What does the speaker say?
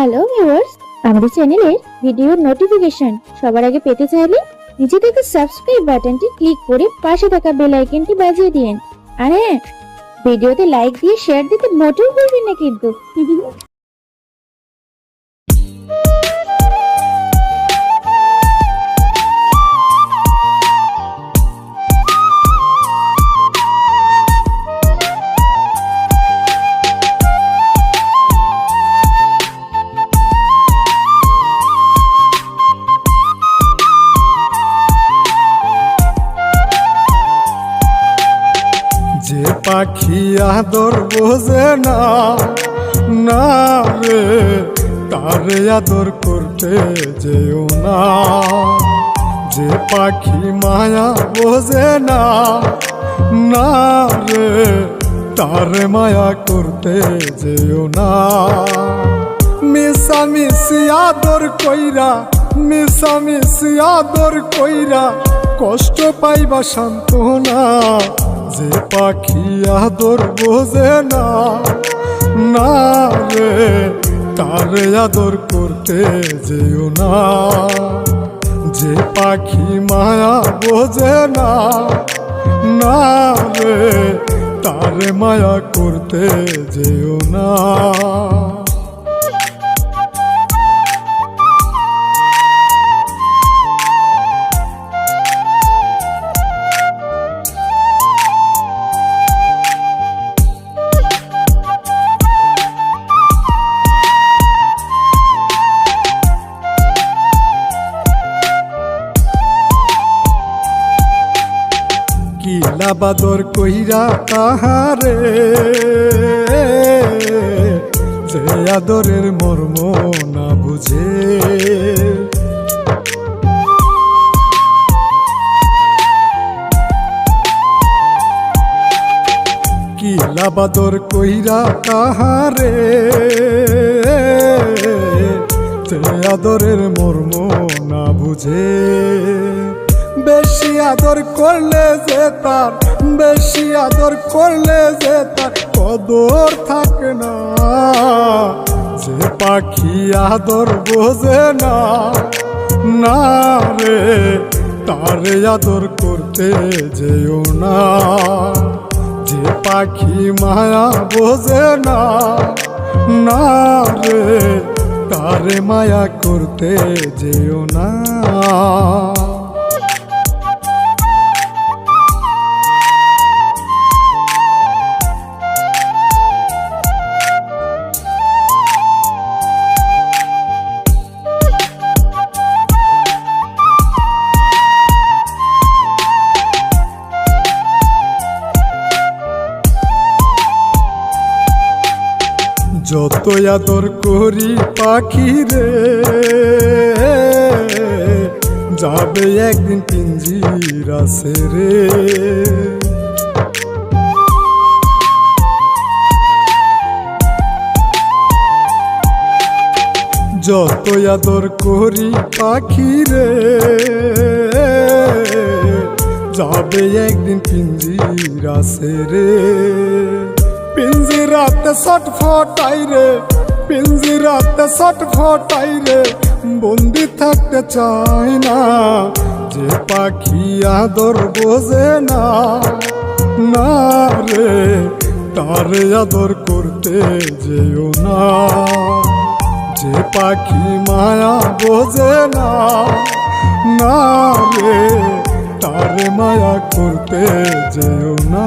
Hello viewers, আমাদের চ্যানেলের ভিডিওর নোটিফিকেশন সবার আগে পেতে চাইলে নিচে থেকে সাবস্ক্রাইব বাটনটি ক্লিক করে পাশে থাকা বেল আইকনটি বাজিয়ে দিন। আর হ্যাঁ, ভিডিওতে লাইক দিয়ে শেয়ার দিতে মোটেও ভুলবেন না কিন্তু। যে পাখি আদর বোঝে না না রে, তারে আদর করতে যেও না। যে পাখি মায়া বোঝে না না রে, তারে মায়া করতে যেও না। মিশামিশি আদর কইরা, মিশামিশি আদর কইরা কষ্ট পাইবা সান্ত্বনা। যে পাখি আদর বোঝে না না রে, তারে আদর করতে যেও না। যে পাখি মায়া বোঝে না না রে, তারে মায়া করতে যেও না। কিলা বাদর কইরা তাহারে, যে আদরের মর্ম না বুঝে। কিলা বাদর কইরা তাহারে, যে আদরের মর্ম না বুঝে। বেশি আদর করলে যে তার, বেশি আদর করলে যে তার কদর থাকে না। যে পাখি আদর বোঝে না না রে, তারে আদর করতে যেও না। যে পাখি মায়া বোঝে না না রে, তারে মায়া করতে যেও না। যত আদর করি পাখি রে, যাবে একদিন পিঞ্জিরা ছেড়ে। যত আদর করি পাখি রে, যাবে একদিন পিঞ্জিরা ছেড়ে। পিঞ্জিরাতে ছটফটাই রে, পিঞ্জিরাতে ছটফটাই রে, বন্দি থাকতে চাই না। যে পাখি আদর বোঝে না না রে, তারে আদর করতে যেও না। যে পাখি মায়া বোঝে না না রে, তারে মায়া করতে যেও না।